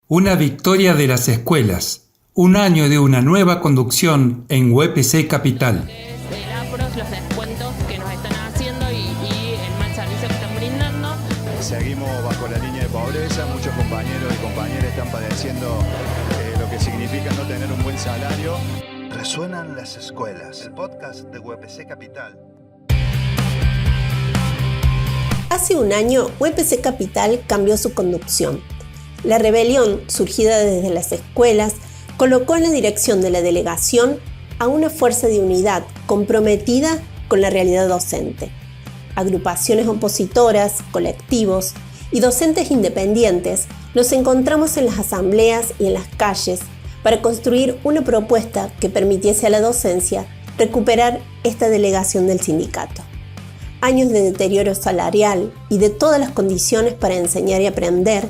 Una victoria de las escuelas. Un año de una nueva conducción en UPC Capital. El APROS, los descuentos que nos están haciendo y el mal servicio que están brindando. Seguimos bajo la línea de pobreza, muchos compañeros y compañeras están padeciendo lo que significa no tener un buen salario. Resuenan las escuelas, el podcast de UPC Capital. Hace un año, UPC Capital cambió su conducción. La rebelión, surgida desde las escuelas, colocó en la dirección de la delegación a una fuerza de unidad comprometida con la realidad docente. Agrupaciones opositoras, colectivos y docentes independientes nos encontramos en las asambleas y en las calles para construir una propuesta que permitiese a la docencia recuperar esta delegación del sindicato. Años de deterioro salarial y de todas las condiciones para enseñar y aprender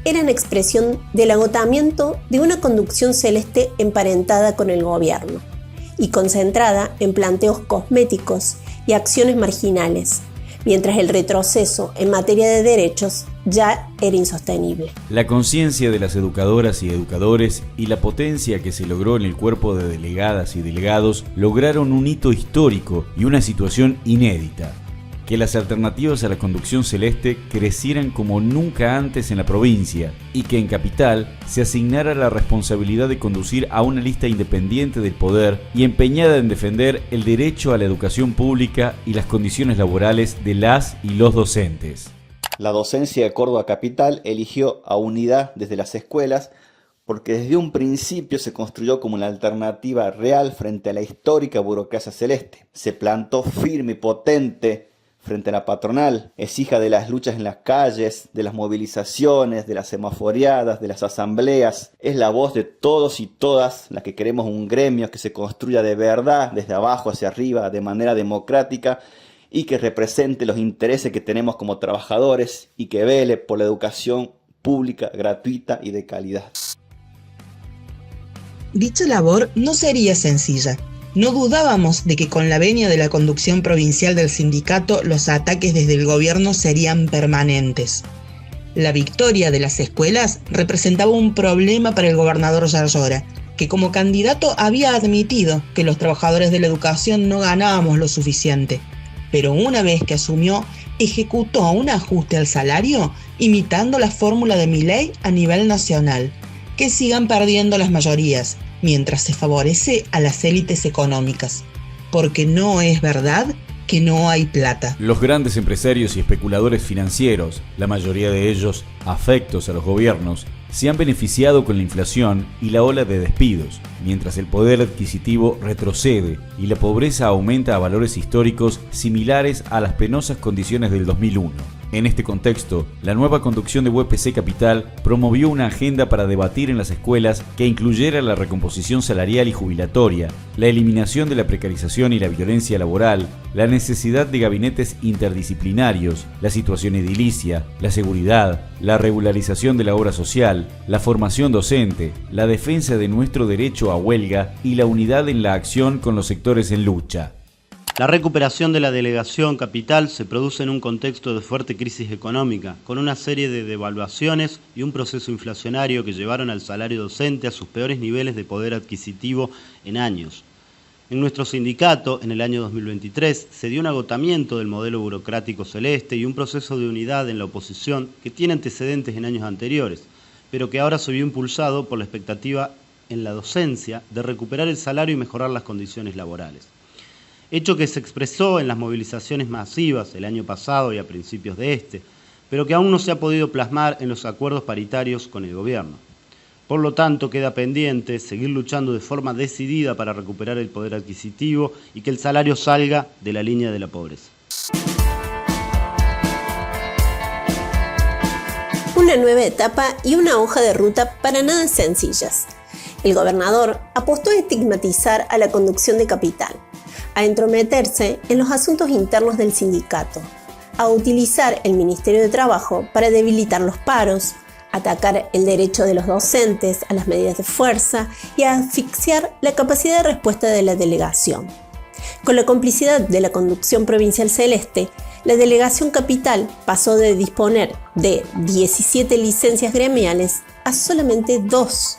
eran expresión del agotamiento de una conducción celeste emparentada con el gobierno y concentrada en planteos cosméticos y acciones marginales, mientras el retroceso en materia de derechos ya era insostenible. La conciencia de las educadoras y educadores y la potencia que se logró en el cuerpo de delegadas y delegados lograron un hito histórico y una situación inédita: que las alternativas a la conducción celeste crecieran como nunca antes en la provincia y que en Capital se asignara la responsabilidad de conducir a una lista independiente del poder y empeñada en defender el derecho a la educación pública y las condiciones laborales de las y los docentes. La docencia de Córdoba Capital eligió a Unidad desde las escuelas porque desde un principio se construyó como una alternativa real frente a la histórica burocracia celeste. Se plantó firme y potente frente a la patronal, es hija de las luchas en las calles, de las movilizaciones, de las semaforeadas, de las asambleas. Es la voz de todos y todas las que queremos un gremio que se construya de verdad, desde abajo hacia arriba, de manera democrática y que represente los intereses que tenemos como trabajadores y que vele por la educación pública, gratuita y de calidad. Dicha labor no sería sencilla. No dudábamos de que con la venia de la conducción provincial del sindicato los ataques desde el gobierno serían permanentes. La victoria de las escuelas representaba un problema para el gobernador Yarlora, que como candidato había admitido que los trabajadores de la educación no ganábamos lo suficiente, pero una vez que asumió, ejecutó un ajuste al salario imitando la fórmula de Milei a nivel nacional: que sigan perdiendo las mayorías, mientras se favorece a las élites económicas, porque no es verdad que no hay plata. Los grandes empresarios y especuladores financieros, la mayoría de ellos afectos a los gobiernos, se han beneficiado con la inflación y la ola de despidos, mientras el poder adquisitivo retrocede y la pobreza aumenta a valores históricos similares a las penosas condiciones del 2001. En este contexto, la nueva conducción de UPC Capital promovió una agenda para debatir en las escuelas que incluyera la recomposición salarial y jubilatoria, la eliminación de la precarización y la violencia laboral, la necesidad de gabinetes interdisciplinarios, la situación edilicia, la seguridad, la regularización de la obra social, la formación docente, la defensa de nuestro derecho a huelga y la unidad en la acción con los sectores en lucha. La recuperación de la delegación Capital se produce en un contexto de fuerte crisis económica, con una serie de devaluaciones y un proceso inflacionario que llevaron al salario docente a sus peores niveles de poder adquisitivo en años. En nuestro sindicato, en el año 2023, se dio un agotamiento del modelo burocrático celeste y un proceso de unidad en la oposición que tiene antecedentes en años anteriores, pero que ahora se vio impulsado por la expectativa en la docencia de recuperar el salario y mejorar las condiciones laborales. Hecho que se expresó en las movilizaciones masivas el año pasado y a principios de este, pero que aún no se ha podido plasmar en los acuerdos paritarios con el gobierno. Por lo tanto, queda pendiente seguir luchando de forma decidida para recuperar el poder adquisitivo y que el salario salga de la línea de la pobreza. Una nueva etapa y una hoja de ruta para nada sencillas. El gobernador apostó a estigmatizar a la conducción de Capital, a entrometerse en los asuntos internos del sindicato, a utilizar el Ministerio de Trabajo para debilitar los paros, atacar el derecho de los docentes a las medidas de fuerza y a asfixiar la capacidad de respuesta de la delegación. Con la complicidad de la conducción provincial celeste, la delegación Capital pasó de disponer de 17 licencias gremiales a solamente 2,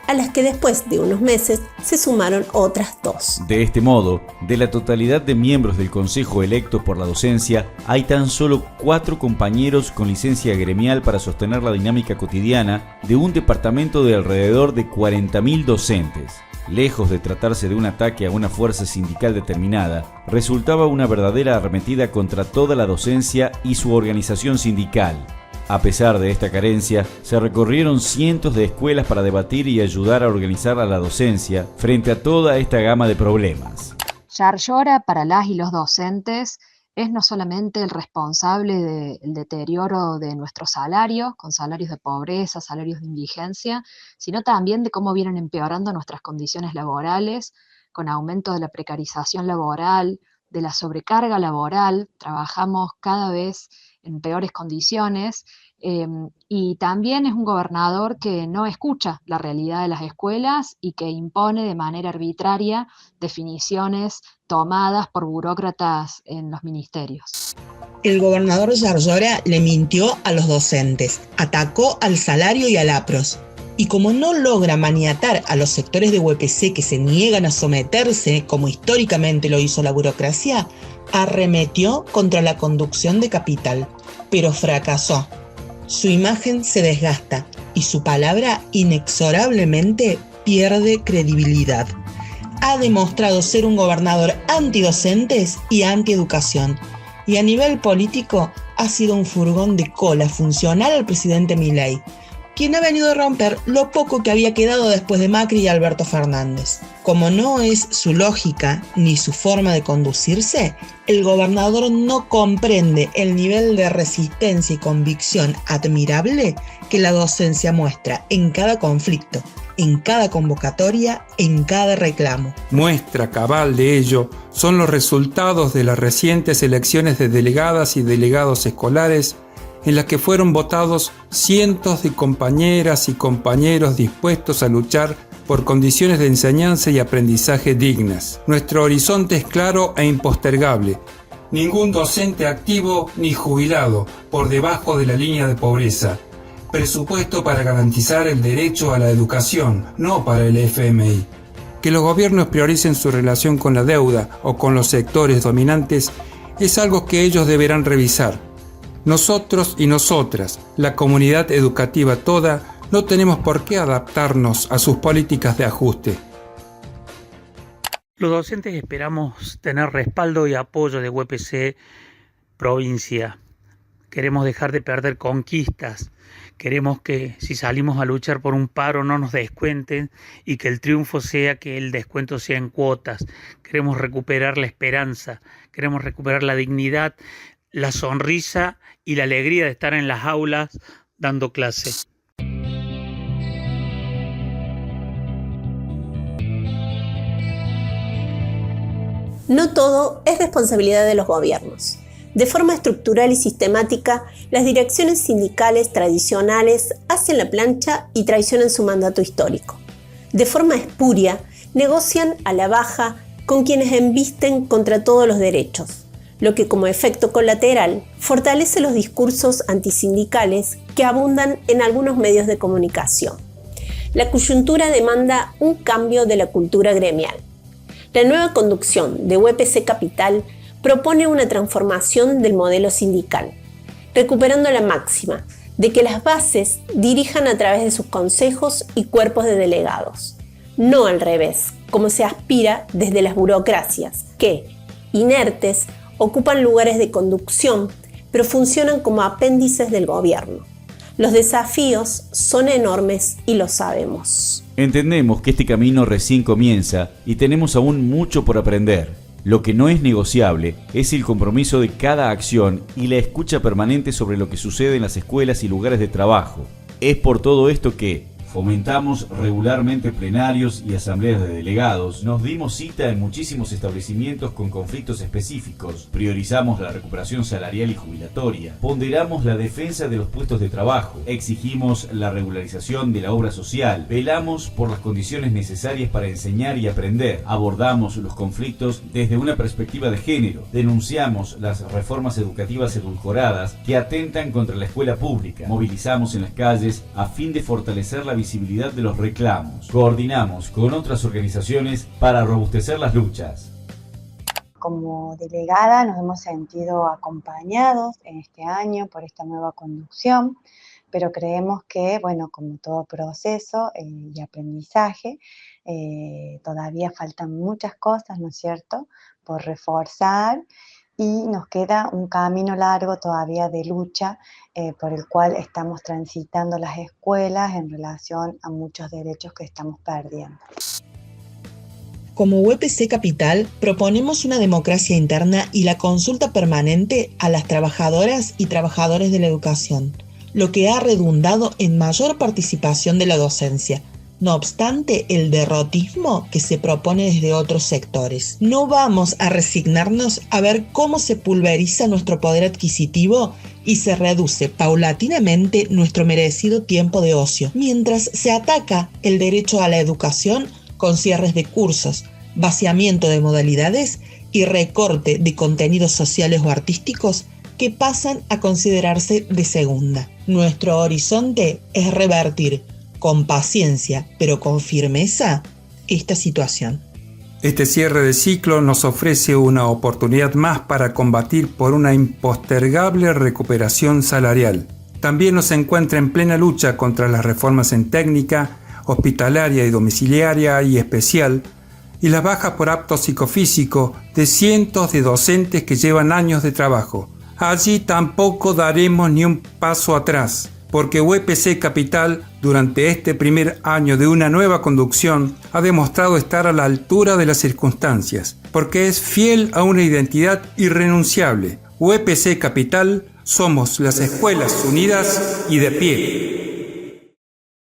a las que después de unos meses se sumaron otras 2. De este modo, de la totalidad de miembros del Consejo electos por la docencia, hay tan solo 4 compañeros con licencia gremial para sostener la dinámica cotidiana de un departamento de alrededor de 40.000 docentes. Lejos de tratarse de un ataque a una fuerza sindical determinada, resultaba una verdadera arremetida contra toda la docencia y su organización sindical. A pesar de esta carencia, se recorrieron cientos de escuelas para debatir y ayudar a organizar a la docencia frente a toda esta gama de problemas. Yarlora, para las y los docentes, es no solamente el responsable del deterioro de nuestros salarios, con salarios de pobreza, salarios de indigencia, sino también de cómo vienen empeorando nuestras condiciones laborales, con aumento de la precarización laboral, de la sobrecarga laboral, trabajamos cada vez en peores condiciones, y también es un gobernador que no escucha la realidad de las escuelas y que impone de manera arbitraria definiciones tomadas por burócratas en los ministerios. El gobernador Yarlora le mintió a los docentes, atacó al salario y al APROS. Y como no logra maniatar a los sectores de UPC que se niegan a someterse, como históricamente lo hizo la burocracia, arremetió contra la conducción de Capital, pero fracasó. Su imagen se desgasta y su palabra inexorablemente pierde credibilidad. Ha demostrado ser un gobernador antidocentes y antieducación, y a nivel político ha sido un furgón de cola funcional al presidente Milei, quien ha venido a romper lo poco que había quedado después de Macri y Alberto Fernández. Como no es su lógica ni su forma de conducirse, el gobernador no comprende el nivel de resistencia y convicción admirable que la docencia muestra en cada conflicto, en cada convocatoria, en cada reclamo. Muestra cabal de ello son los resultados de las recientes elecciones de delegadas y delegados escolares, en las que fueron votados cientos de compañeras y compañeros dispuestos a luchar por condiciones de enseñanza y aprendizaje dignas. Nuestro horizonte es claro e impostergable. Ningún docente activo ni jubilado por debajo de la línea de pobreza. Presupuesto para garantizar el derecho a la educación, no para el FMI. Que los gobiernos prioricen su relación con la deuda o con los sectores dominantes es algo que ellos deberán revisar. Nosotros y nosotras, la comunidad educativa toda, no tenemos por qué adaptarnos a sus políticas de ajuste. Los docentes esperamos tener respaldo y apoyo de UPC provincia. Queremos dejar de perder conquistas. Queremos que si salimos a luchar por un paro no nos descuenten y que el triunfo sea que el descuento sea en cuotas. Queremos recuperar la esperanza, queremos recuperar la dignidad, la sonrisa y la alegría de estar en las aulas dando clase. No todo es responsabilidad de los gobiernos. De forma estructural y sistemática, las direcciones sindicales tradicionales hacen la plancha y traicionan su mandato histórico. De forma espuria, negocian a la baja con quienes embisten contra todos los derechos, lo que como efecto colateral fortalece los discursos antisindicales que abundan en algunos medios de comunicación. La coyuntura demanda un cambio de la cultura gremial. La nueva conducción de UPC Capital propone una transformación del modelo sindical, recuperando la máxima de que las bases dirijan a través de sus consejos y cuerpos de delegados, no al revés, como se aspira desde las burocracias, que, inertes, ocupan lugares de conducción, pero funcionan como apéndices del gobierno. Los desafíos son enormes y lo sabemos. Entendemos que este camino recién comienza y tenemos aún mucho por aprender. Lo que no es negociable es el compromiso de cada acción y la escucha permanente sobre lo que sucede en las escuelas y lugares de trabajo. Es por todo esto que, Fomentamos regularmente plenarios y asambleas de delegados. Nos dimos cita en muchísimos establecimientos con conflictos específicos. Priorizamos la recuperación salarial y jubilatoria. Ponderamos la defensa de los puestos de trabajo. Exigimos la regularización de la obra social. Velamos por las condiciones necesarias para enseñar y aprender. Abordamos los conflictos desde una perspectiva de género. Denunciamos las reformas educativas edulcoradas que atentan contra la escuela pública. Movilizamos en las calles a fin de fortalecer la visibilidad de los reclamos. Coordinamos con otras organizaciones para robustecer las luchas. Como delegada nos hemos sentido acompañados en este año por esta nueva conducción, pero creemos que, bueno, como todo proceso y aprendizaje, todavía faltan muchas cosas, ¿no es cierto?, por reforzar, y nos queda un camino largo todavía de lucha por el cual estamos transitando las escuelas en relación a muchos derechos que estamos perdiendo. Como UPC Capital, proponemos una democracia interna y la consulta permanente a las trabajadoras y trabajadores de la educación, lo que ha redundado en mayor participación de la docencia. No obstante el derrotismo que se propone desde otros sectores. No vamos a resignarnos a ver cómo se pulveriza nuestro poder adquisitivo y se reduce paulatinamente nuestro merecido tiempo de ocio, mientras se ataca el derecho a la educación con cierres de cursos, vaciamiento de modalidades y recorte de contenidos sociales o artísticos que pasan a considerarse de segunda. Nuestro horizonte es revertir con paciencia, pero con firmeza, esta situación. Este cierre de ciclo nos ofrece una oportunidad más para combatir por una impostergable recuperación salarial. También nos encuentra en plena lucha contra las reformas en técnica, hospitalaria y domiciliaria y especial, y las bajas por apto psicofísico de cientos de docentes que llevan años de trabajo. Allí tampoco daremos ni un paso atrás, porque UPC Capital, durante este primer año de una nueva conducción, ha demostrado estar a la altura de las circunstancias, porque es fiel a una identidad irrenunciable. UPC Capital, somos las escuelas unidas y de pie.